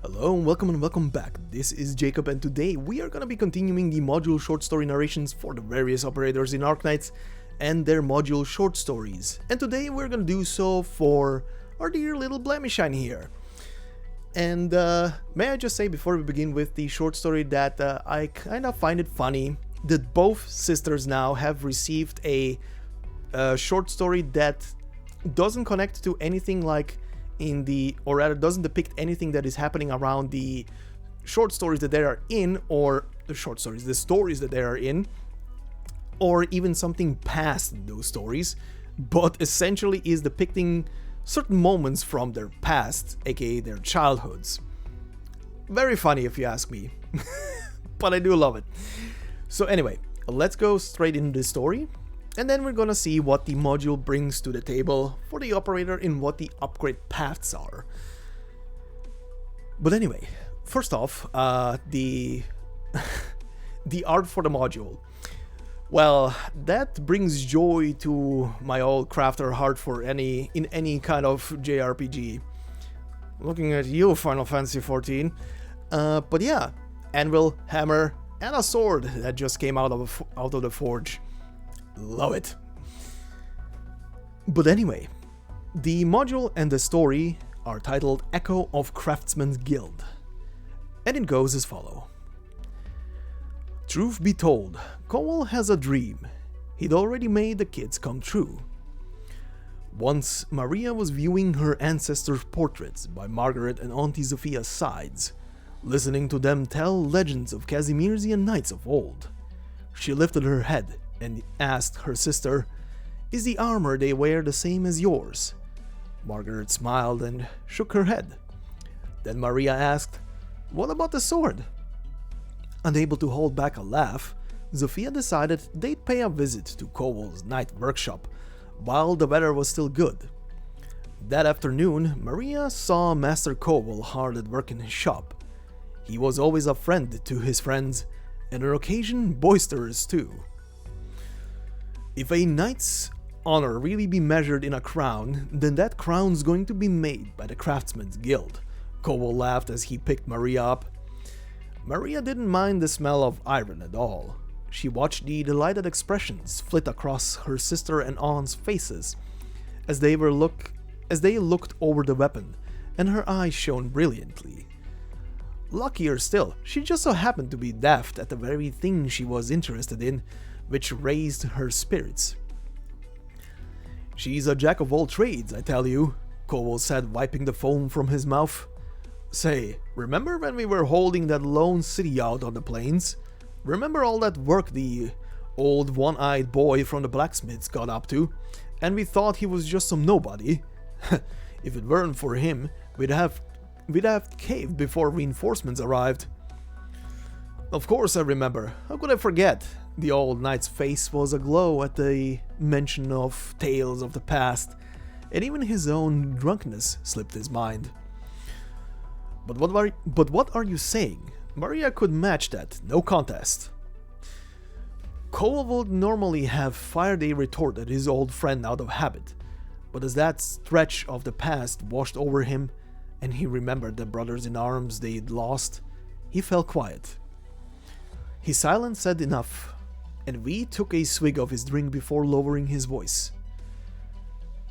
Hello and welcome back. This is Jacob and today we are gonna be continuing the module short story narrations for the various operators in Arknights and their module short stories. And today we're gonna do so for our dear little Blemishine here. And may I just say before we begin with the short story that I kind of find it funny that both sisters now have received a short story that doesn't connect to anything like in the, or rather doesn't depict anything that is happening around the short stories that they are in, or the stories that they are in, or even something past those stories, but essentially is depicting certain moments from their past, aka their childhoods. Very funny if you ask me, but I do love it. So anyway, let's go straight into the story. And then we're gonna see what the module brings to the table for the operator and what the upgrade paths are. But anyway, first off, the the art for the module. Well, that brings joy to my old crafter heart for any kind of JRPG. Looking at you, Final Fantasy XIV. But yeah, anvil, hammer, and a sword that just came out of the forge. Love it. But anyway, the module and the story are titled Echo of Craftsman's Guild, and it goes as follows. Truth be told, Cowell has a dream. He'd already made the kids come true. Once, Maria was viewing her ancestors' portraits by Margaret and Auntie Sophia's sides, listening to them tell legends of Casimirsian knights of old. She lifted her head and asked her sister, "Is the armor they wear the same as yours?" Margaret smiled and shook her head. Then Maria asked, "What about the sword?" Unable to hold back a laugh, Sophia decided they'd pay a visit to Cowell's night workshop while the weather was still good. That afternoon, Maria saw Master Cowell hard at work in his shop. He was always a friend to his friends, and on occasion boisterous too. If a knight's honor really be measured in a crown, then that crown's going to be made by the Craftsman's Guild, Cowell laughed as he picked Maria up. Maria didn't mind the smell of iron at all. She watched the delighted expressions flit across her sister and aunt's faces as they looked over the weapon, and her eyes shone brilliantly. Luckier still, she just so happened to be deft at the very thing she was interested in, which raised her spirits. "She's a jack of all trades, I tell you," Cowell said, wiping the foam from his mouth. "Say, remember when we were holding that lone city out on the plains? Remember all that work the old one-eyed boy from the blacksmiths got up to, and we thought he was just some nobody? If it weren't for him, we'd have caved before reinforcements arrived." "Of course I remember. How could I forget?" The old knight's face was aglow at the mention of tales of the past, and even his own drunkenness slipped his mind. But what are you saying? Maria could match that, no contest." Cowell would normally have fired a retort at his old friend out of habit, but as that stretch of the past washed over him, and he remembered the brothers-in-arms they'd lost, he fell quiet. His silence said enough, and V took a swig of his drink before lowering his voice.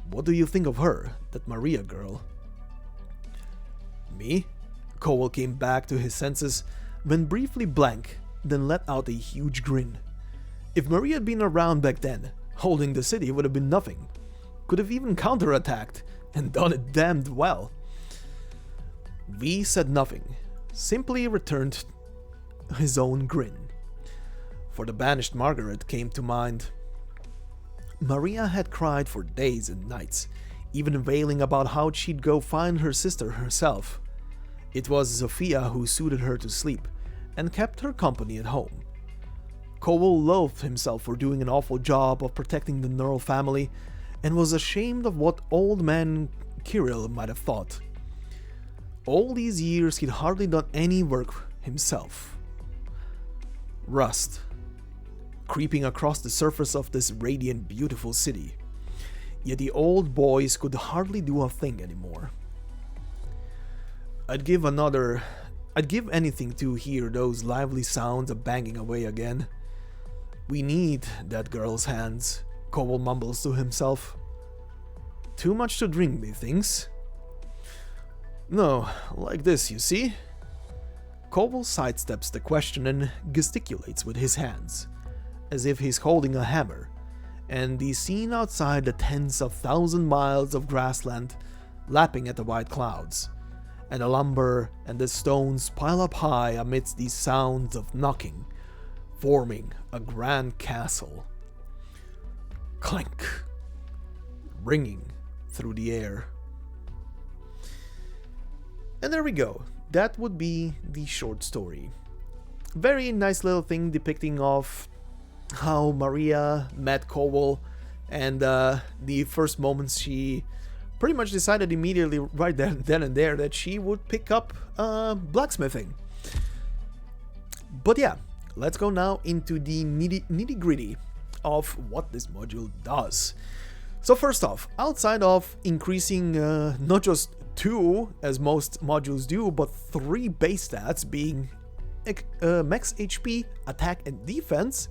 "What do you think of her, that Maria girl?" "Me?" Cowell came back to his senses, went briefly blank, then let out a huge grin. If Maria had been around back then, holding the city would have been nothing. Could have even counterattacked, and done it damned well. V said nothing, simply returned his own grin. For the banished Margaret came to mind. Maria had cried for days and nights, even wailing about how she'd go find her sister herself. It was Sophia who soothed her to sleep and kept her company at home. Cowell loathed himself for doing an awful job of protecting the Nurl family and was ashamed of what old man Kirill might have thought. All these years he'd hardly done any work himself. Rust, creeping across the surface of this radiant, beautiful city. Yet the old boys could hardly do a thing anymore. I'd give anything to hear those lively sounds of banging away again. We need that girl's hands, Cowell mumbles to himself. Too much to drink, methinks. No, like this, you see? Cowell sidesteps the question and gesticulates with his hands, as if he's holding a hammer, and the scene outside the tens of thousand miles of grassland lapping at the white clouds, and the lumber and the stones pile up high amidst these sounds of knocking, forming a grand castle. Clank, ringing through the air. And there we go. That would be the short story. Very nice little thing depicting of how Maria met Cowell, and the first moments she pretty much decided immediately right then and there that she would pick up blacksmithing. But yeah, let's go now into the nitty gritty of what this module does. So first off, outside of increasing not just 2 as most modules do, but 3 base stats being max HP, attack and defense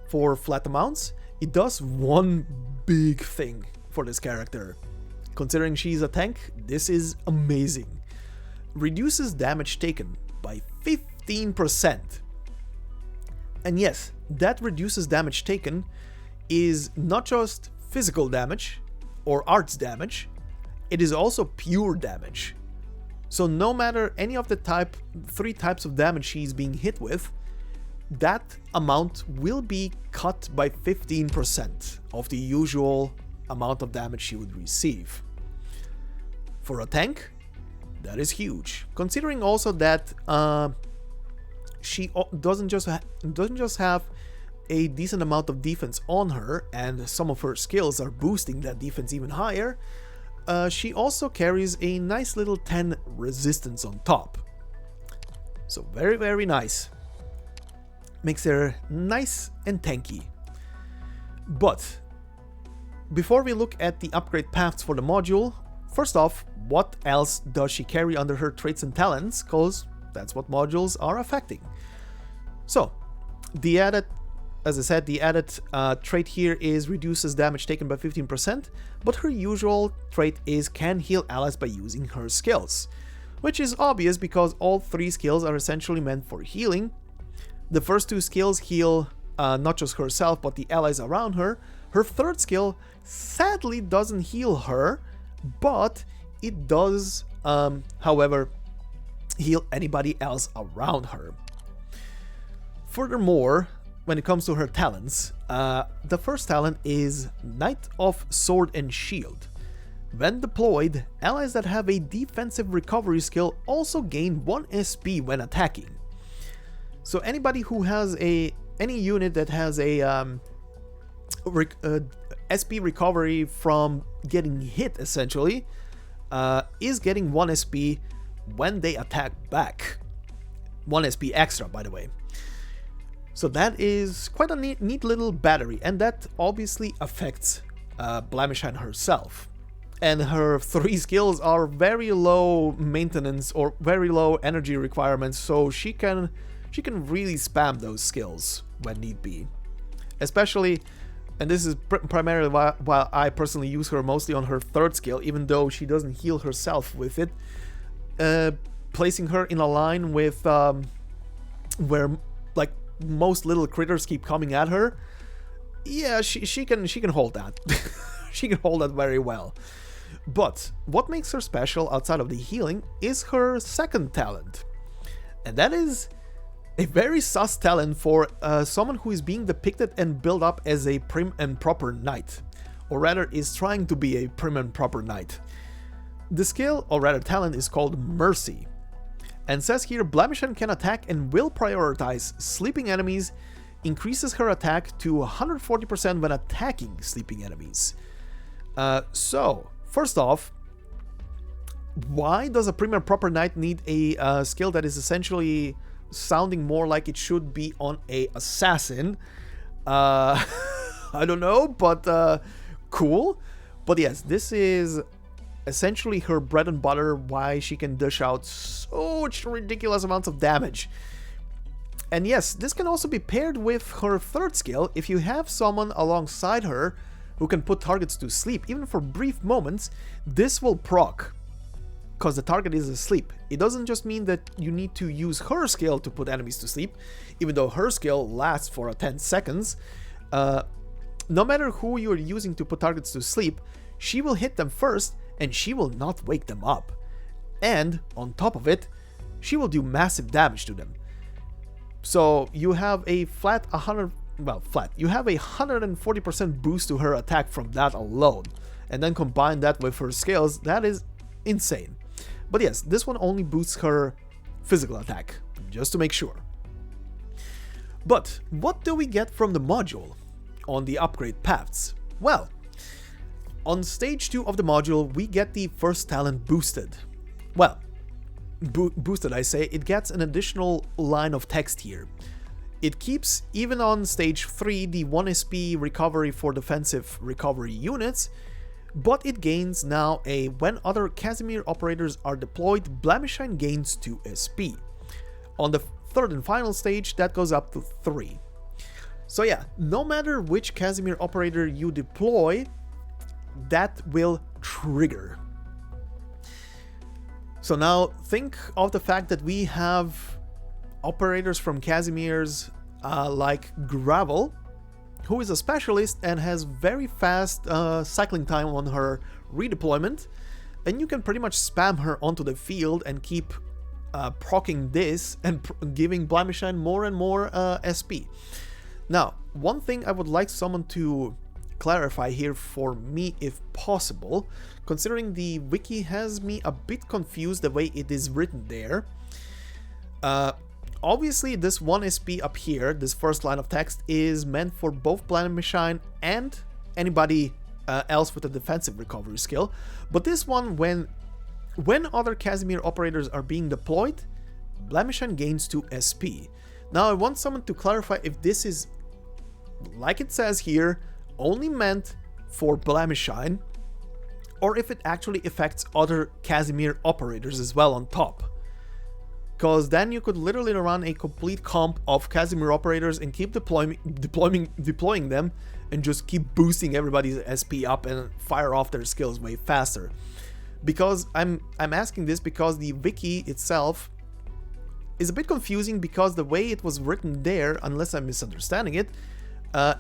for flat amounts, it does one big thing for this character. Considering she's a tank, this is amazing. Reduces damage taken by 15%. And yes, that reduces damage taken is not just physical damage or arts damage, it is also pure damage. So no matter any of the 3 types of damage she's being hit with, that amount will be cut by 15% of the usual amount of damage she would receive. For a tank, that is huge. Considering also that she doesn't just have a decent amount of defense on her, and some of her skills are boosting that defense even higher, she also carries a nice little 10 resistance on top. So very, very nice. Makes her nice and tanky. But before we look at the upgrade paths for the module, first off, what else does she carry under her traits and talents? Because that's what modules are affecting. So the added, as I said, the added trait here is reduces damage taken by 15%, but her usual trait is can heal allies by using her skills, which is obvious because all 3 skills are essentially meant for healing. The first 2 skills heal not just herself, but the allies around her. Her third skill sadly doesn't heal her, but it does, however, heal anybody else around her. Furthermore, when it comes to her talents, the first talent is Knight of Sword and Shield. When deployed, allies that have a defensive recovery skill also gain 1 SP when attacking. So anybody who has any unit that has a SP recovery from getting hit, essentially, is getting 1 SP when they attack back. 1 SP extra, by the way. So that is quite a neat little battery, and that obviously affects Blemishine herself. And her 3 skills are very low maintenance or very low energy requirements, so she can really spam those skills when need be. Especially, and this is primarily why I personally use her mostly on her 3rd skill, even though she doesn't heal herself with it. Placing her in a line with where like most little critters keep coming at her. Yeah, she can hold that. She can hold that very well. But what makes her special outside of the healing is her second talent, and that is a very sus talent for someone who is being depicted and built up as a prim and proper knight, or rather is trying to be a prim and proper knight. The skill, or rather talent, is called Mercy, and says here Blemishine can attack and will prioritize sleeping enemies, increases her attack to 140% when attacking sleeping enemies. So, first off, why does a prim and proper knight need a skill that is essentially sounding more like it should be on a assassin? I don't know, but cool. But yes, this is essentially her bread and butter, why she can dish out such ridiculous amounts of damage. And yes, this can also be paired with her third skill. If you have someone alongside her who can put targets to sleep, even for brief moments, this will proc, because the target is asleep. It doesn't just mean that you need to use her skill to put enemies to sleep, even though her skill lasts for 10 seconds. No matter who you're using to put targets to sleep, she will hit them first, and she will not wake them up. And, on top of it, she will do massive damage to them. So you have a you have a 140% boost to her attack from that alone. And then combine that with her skills, that is insane. But yes, this one only boosts her physical attack, just to make sure. But what do we get from the module on the upgrade paths? Well, on stage 2 of the module, we get the first talent boosted. Well, boosted I say, it gets an additional line of text here. It keeps, even on stage 3, the 1 SP recovery for defensive recovery units, but it gains now a when other Casimir operators are deployed, Blemishine gains 2 SP. On the third and final stage, that goes up to 3. So yeah, no matter which Casimir operator you deploy, that will trigger. So now think of the fact that we have operators from Casimirs like Gravel, who is a specialist and has very fast cycling time on her redeployment, and you can pretty much spam her onto the field and keep proccing this and giving Blemishine more and more SP. Now, one thing I would like someone to clarify here for me if possible, considering the wiki has me a bit confused the way it is written there. Obviously this 1 SP up here, this first line of text, is meant for both Blemishine and anybody else with a defensive recovery skill, but this one, when other Casimir operators are being deployed, Blemishine gains 2 SP. Now I want someone to clarify if this is, like it says here, only meant for Blemishine, or if it actually affects other Casimir operators as well on top. Because then you could literally run a complete comp of Casimir operators and keep deploying them and just keep boosting everybody's SP up and fire off their skills way faster. Because I'm asking this because the wiki itself is a bit confusing, because the way it was written there, unless I'm misunderstanding it,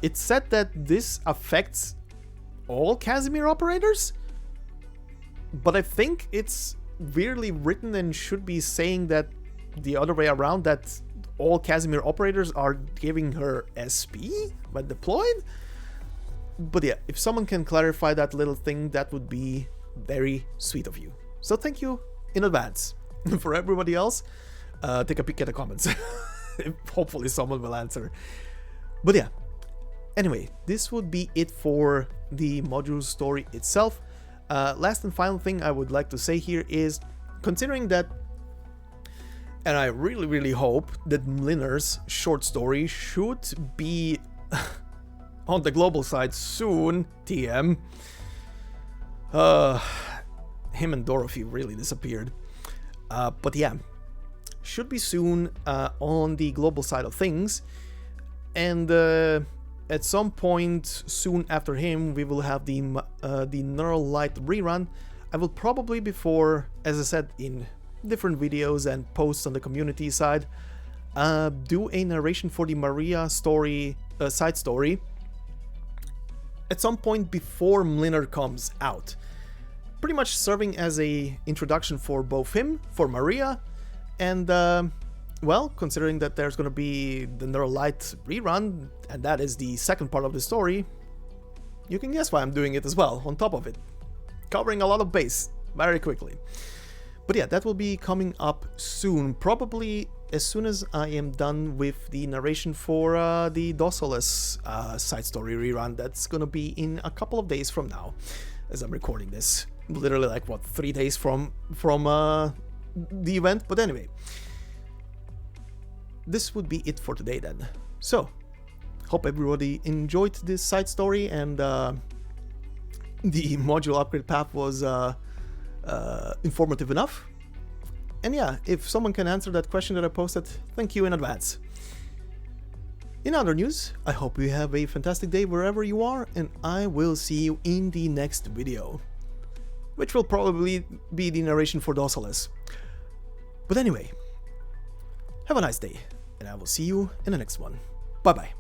it said that this affects all Casimir operators, but I think it's weirdly written and should be saying that the other way around, that all Casimir operators are giving her SP when deployed. But yeah, if someone can clarify that little thing, that would be very sweet of you. So thank you in advance. For everybody else, take a peek at the comments. Hopefully someone will answer. But yeah, anyway, this would be it for the module story itself. Last and final thing I would like to say here is, considering that, and I really hope that Mliner's short story should be on the global side soon, TM. Him and Dorothy really disappeared. But yeah, should be soon on the global side of things. And at some point soon after him, we will have the Neural Light rerun. I will probably, before, as I said in different videos and posts on the community side, do a narration for the Maria story, side story, at some point before Mliner comes out. Pretty much serving as a introduction for both him, for Maria, and well, considering that there's gonna be the Neural Light rerun, and that is the second part of the story, you can guess why I'm doing it as well, on top of it. Covering a lot of base, very quickly. But yeah, that will be coming up soon, probably as soon as I am done with the narration for the Docilis side story rerun. That's gonna be in a couple of days from now, as I'm recording this. Literally like, what, 3 days from the event? But anyway, this would be it for today then. So, hope everybody enjoyed this side story, and the module upgrade path was informative enough? And yeah, if someone can answer that question that I posted, thank you in advance. In other news, I hope you have a fantastic day wherever you are, and I will see you in the next video, which will probably be the narration for Docilis. But anyway, have a nice day, and I will see you in the next one. Bye bye.